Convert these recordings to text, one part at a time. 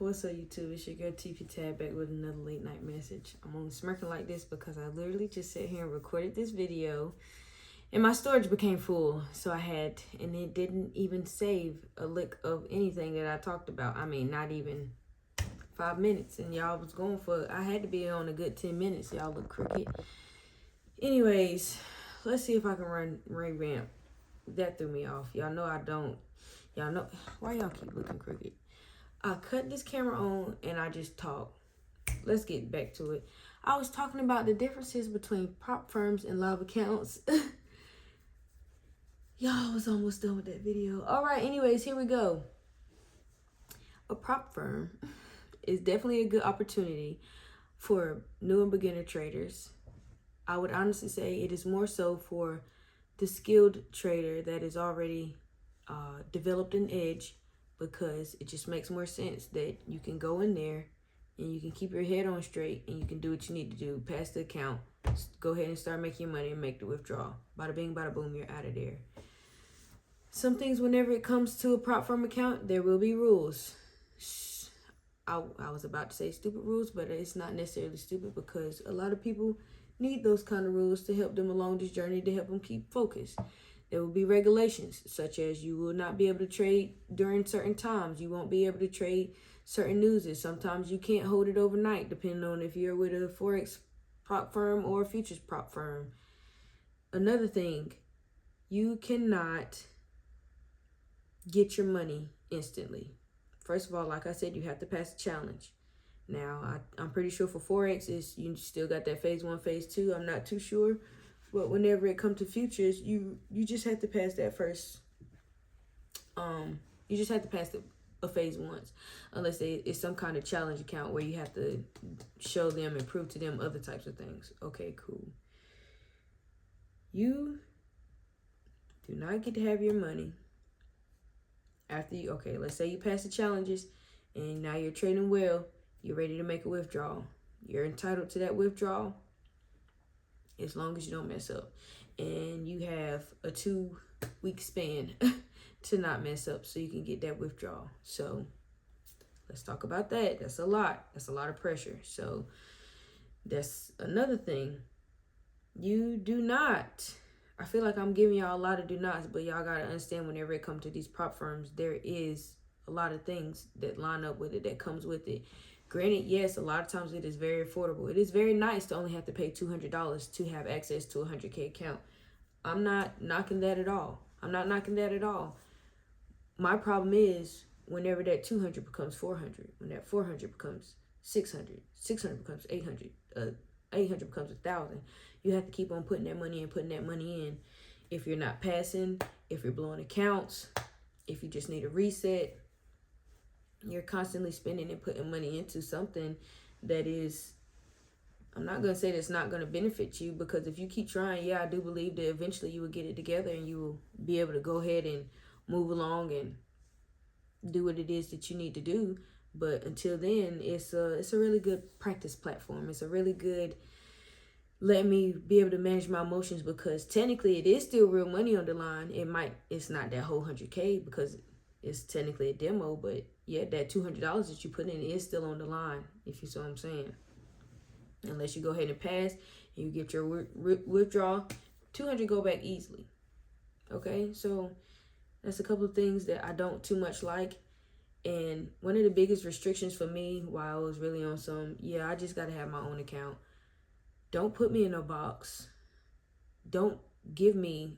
What's up, YouTube? It's your girl TP Tab back with another late night message. I'm only smirking like this because I literally just sat here and recorded this video and my storage became full. So and it didn't even save a lick of anything that I talked about. I mean, not even 5 minutes. And y'all was going for, I had to be on a good 10 minutes. Y'all look crooked. Anyways, let's see if I can revamp. That threw me off. Y'all know I don't. Y'all know, why y'all keep looking crooked? I cut this camera on and I just talk. Let's get back to it. I was talking about the differences between prop firms and live accounts. Y'all, I was almost done with that video. All right, anyways, here we go. A prop firm is definitely a good opportunity for new and beginner traders. I would honestly say it is more so for the skilled trader that is already developed an edge, because it just makes more sense that you can go in there and you can keep your head on straight and you can do what you need to do, pass the account, go ahead and start making your money and make the withdrawal. Bada bing, bada boom, you're out of there. Some things, whenever it comes to a prop firm account, there will be rules. I was about to say stupid rules, but it's not necessarily stupid, because a lot of people need those kind of rules to help them along this journey, to help them keep focused. There will be regulations, such as you will not be able to trade during certain times. You won't be able to trade certain newses. Sometimes you can't hold it overnight, depending on if you're with a Forex prop firm or a futures prop firm. Another thing, you cannot get your money instantly. First of all, like I said, you have to pass the challenge. Now, I'm pretty sure for Forex, you still got that phase 1, phase 2. I'm not too sure. But whenever it comes to futures, you just have to pass that first. You just have to pass a phase once, unless it's some kind of challenge account where you have to show them and prove to them other types of things. Okay, cool. You do not get to have your money after you. Okay, let's say you pass the challenges and now you're trading well. You're ready to make a withdrawal. You're entitled to that withdrawal as long as you don't mess up, and you have a 2-week span to not mess up so you can get that withdrawal. So let's talk about that. That's a lot of pressure. So that's another thing. You do not, I feel like I'm giving y'all a lot of do nots, but y'all gotta understand, whenever it comes to these prop firms, there is a lot of things that line up with it, that comes with it. Granted, yes, a lot of times it is very affordable. It is very nice to only have to pay $200 to have access to a 100K account. I'm not knocking that at all. My problem is whenever that 200 becomes 400, when that 400 becomes 600, 600 becomes 800, 800 becomes 1,000. You have to keep on putting that money in. If you're not passing, if you're blowing accounts, if you just need a reset, you're constantly spending and putting money into something that is, I'm not going to say that's not going to benefit you, because if you keep trying, yeah, I do believe that eventually you will get it together and you will be able to go ahead and move along and do what it is that you need to do. But until then, it's a really good practice platform. It's a really good, let me be able to manage my emotions, because technically it is still real money on the line. It's not that whole 100K, because it's technically a demo, but yeah, that $200 that you put in is still on the line, if you see what I'm saying. Unless you go ahead and pass and you get your withdrawal, 200 go back easily. Okay, so that's a couple of things that I don't too much like. And one of the biggest restrictions for me, while I was really on some, yeah, I just got to have my own account. Don't put me in a box. Don't give me,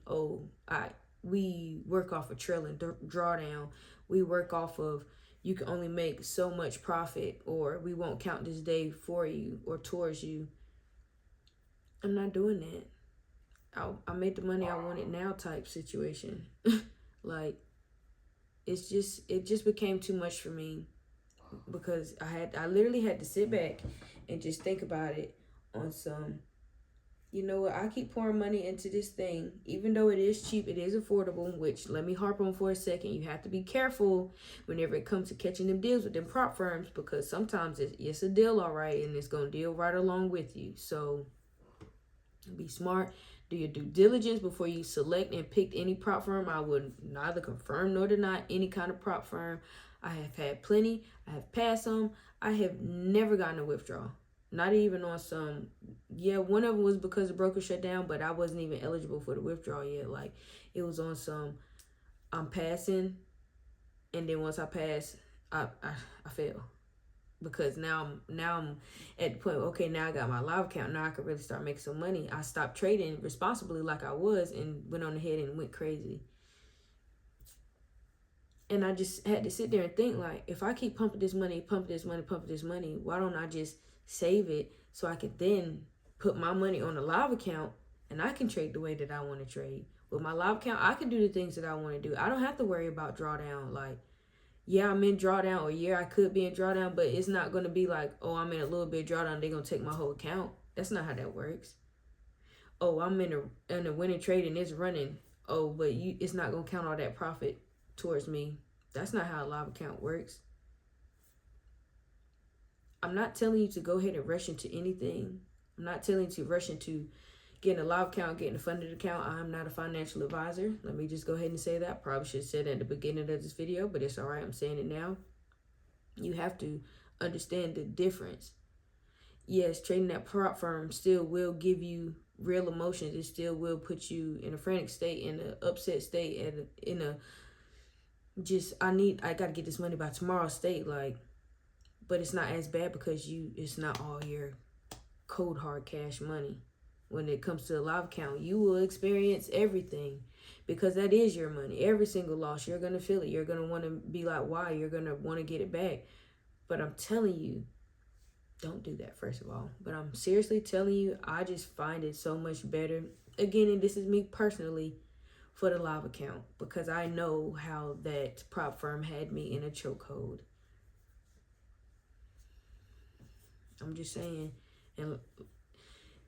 we work off a trailing drawdown. We work off of, you can only make so much profit, or we won't count this day for you or towards you. I'm not doing that. I made the money I wanted now type situation. Like, it just became too much for me, because I literally had to sit back and just think about it on some, you know what, I keep pouring money into this thing, even though it is cheap, it is affordable, which, let me harp on for a second, you have to be careful whenever it comes to catching them deals with them prop firms, because sometimes it's a deal, all right, and it's going to deal right along with you. So be smart. Do your due diligence before you select and pick any prop firm. I would neither confirm nor deny any kind of prop firm. I have had plenty. I have passed some. I have never gotten a withdrawal. Not even on some, yeah, one of them was because the broker shut down, but I wasn't even eligible for the withdrawal yet. Like, it was on some, I'm passing, and then once I pass, I fail. Because now I'm at the point, okay, now I got my live account. Now I can really start making some money. I stopped trading responsibly like I was and went on ahead and went crazy. And I just had to sit there and think, like, if I keep pumping this money, why don't I just save it so I could then put my money on a live account and I can trade the way that I want to trade. With my live account, I can do the things that I want to do. I don't have to worry about drawdown. Like, yeah, I'm in drawdown, or yeah, I could be in drawdown, but it's not going to be like, oh, I'm in a little bit drawdown, they're going to take my whole account. That's not how that works. Oh, I'm in a winning trade and it's running. Oh, but it's not going to count all that profit towards me. That's not how a live account works. I'm not telling you to go ahead and rush into anything. I'm not telling you to rush into getting a live account, getting a funded account. I'm not a financial advisor. Let me just go ahead and say that. Probably should have said that at the beginning of this video, but it's all right. I'm saying it now. You have to understand the difference. Yes, trading at prop firm still will give you real emotions. It still will put you in a frantic state, in an upset state, and in a just I got to get this money by tomorrow state. Like, but it's not as bad because it's not all your cold hard cash money. When it comes to the live account, you will experience everything because that is your money. Every single loss, you're going to feel it. You're going to want to be like, why? You're going to want to get it back. But I'm telling you, don't do that, first of all. But I'm seriously telling you, I just find it so much better. Again, and this is me personally, for the live account, because I know how that prop firm had me in a chokehold. I'm just saying. And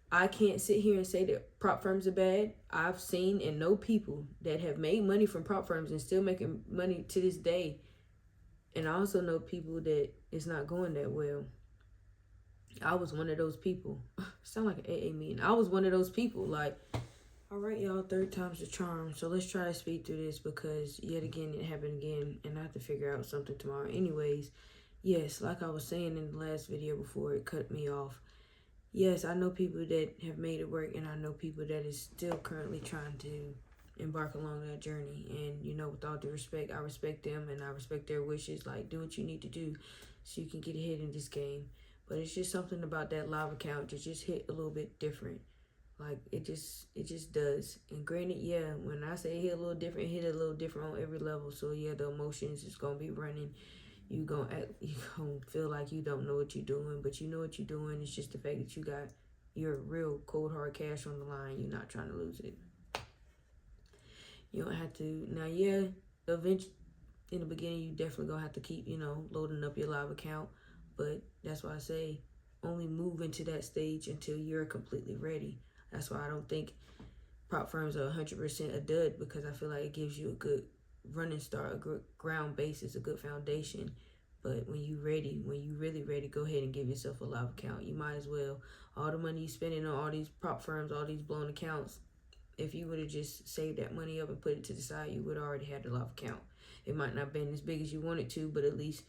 I can't sit here and say that prop firms are bad. I've seen and know people that have made money from prop firms and still making money to this day. And I also know people that it's not going that well. I was one of those people. Sound like an AA meeting. I was one of those people. Like, all right, y'all, third time's the charm. So let's try to speed through this because yet again it happened again, and I have to figure out something tomorrow. Anyways, yes, like I was saying in the last video before it cut me off. Yes, I know people that have made it work, and I know people that is still currently trying to embark along that journey. And, you know, with all due respect, I respect them and I respect their wishes. Like, do what you need to do so you can get ahead in this game. But it's just something about that live account that just hit a little bit different. Like, it just does. And granted, yeah, when I say hit a little different, hit a little different on every level. So, yeah, the emotions is going to be running. You gonna feel like you don't know what you're doing, but you know what you're doing. It's just the fact that you got your real cold hard cash on the line. You're not trying to lose it. You don't have to. Now, yeah, eventually, in the beginning, you definitely gonna have to keep, loading up your live account. But that's why I say only move into that stage until you're completely ready. That's why I don't think prop firms are 100% a dud, because I feel like it gives you a good running start, a good ground basis, a good foundation. But when you really ready, go ahead and give yourself a live account. You might as well. All the money you spending on all these prop firms, all these blown accounts, if you would have just saved that money up and put it to the side, you would have already had the live account. It might not have been as big as you wanted to, but at least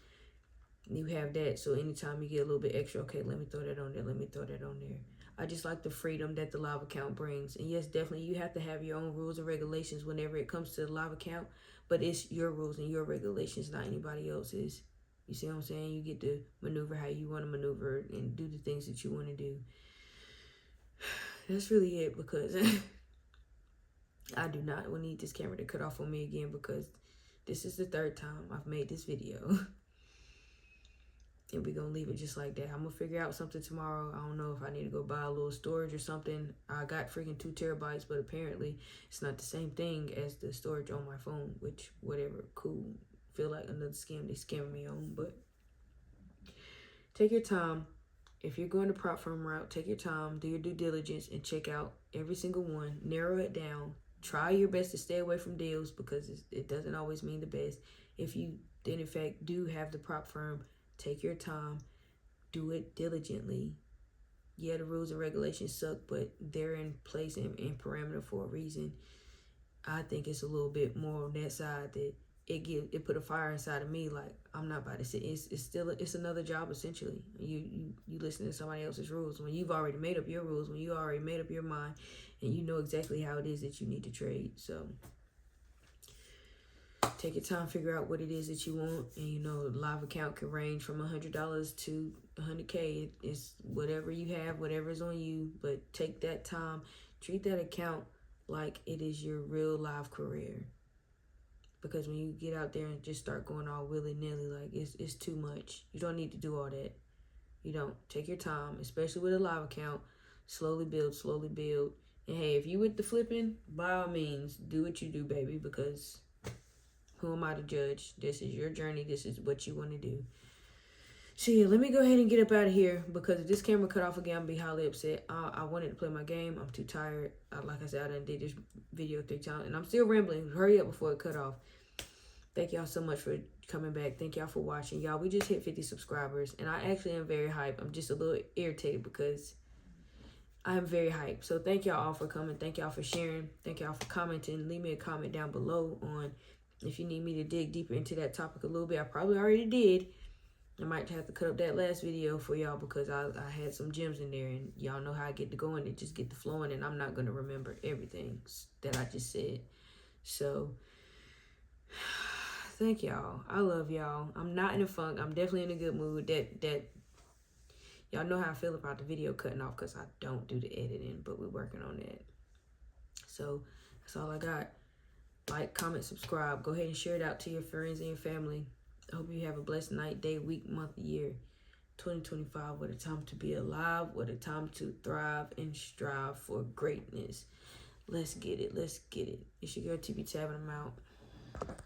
you have that. So anytime you get a little bit extra, okay, let me throw that on there, let me throw that on there. I just like the freedom that the live account brings. And yes, definitely you have to have your own rules and regulations whenever it comes to the live account, but it's your rules and your regulations, not anybody else's. You see what I'm saying? You get to maneuver how you want to maneuver and do the things that you want to do. That's really it, because I do not need this camera to cut off on me again, because this is the third time I've made this video. And we're going to leave it just like that. I'm going to figure out something tomorrow. I don't know if I need to go buy a little storage or something. I got freaking 2 terabytes, but apparently it's not the same thing as the storage on my phone, which, whatever, cool. Feel like another scam they scamming me on, but take your time. If you're going to prop firm route, take your time, do your due diligence, and check out every single one. Narrow it down. Try your best to stay away from deals, because it doesn't always mean the best. If you then, in fact, do have the prop firm, take your time, do it diligently. Yeah, the rules and regulations suck, but they're in place and in parameter for a reason. I think it's a little bit more on that side that it put a fire inside of me. Like, I'm not about to sit. It's another job essentially. You listen to somebody else's rules when you've already made up your rules, when you already made up your mind, and you know exactly how it is that you need to trade. So take your time, figure out what it is that you want, and live account can range from $100 to $100K. It's whatever you have, whatever's on you. But take that time, treat that account like it is your real live career. Because when you get out there and just start going all willy-nilly, like, it's too much. You don't need to do all that. You don't. Take your time, especially with a live account. Slowly build, slowly build. And hey, if you with the flipping, by all means, do what you do, baby, because who am I to judge? This is your journey. This is what you want to do. So yeah, let me go ahead and get up out of here, because if this camera cut off again, I'll be highly upset. I wanted to play my game. I'm too tired. Like I said, I done did this video 3 times, and I'm still rambling. Hurry up before it cut off. Thank y'all so much for coming back. Thank y'all for watching. Y'all, we just hit 50 subscribers, and I actually am very hyped. I'm just a little irritated because I'm very hyped. So thank y'all all for coming. Thank y'all for sharing. Thank y'all for commenting. Leave me a comment down below on if you need me to dig deeper into that topic a little bit. I probably already did. I might have to cut up that last video for y'all because I had some gems in there, and y'all know how I get to going and just get to flowing, and I'm not going to remember everything that I just said. So thank y'all. I love y'all. I'm not in a funk. I'm definitely in a good mood. That y'all know how I feel about the video cutting off because I don't do the editing, but we're working on that. So that's all I got. Like, comment, subscribe. Go ahead and share it out to your friends and your family. I hope you have a blessed night, day, week, month, year. 2025, what a time to be alive. What a time to thrive and strive for greatness. Let's get it. Let's get it. It's your girl TB Tab, and I'm out.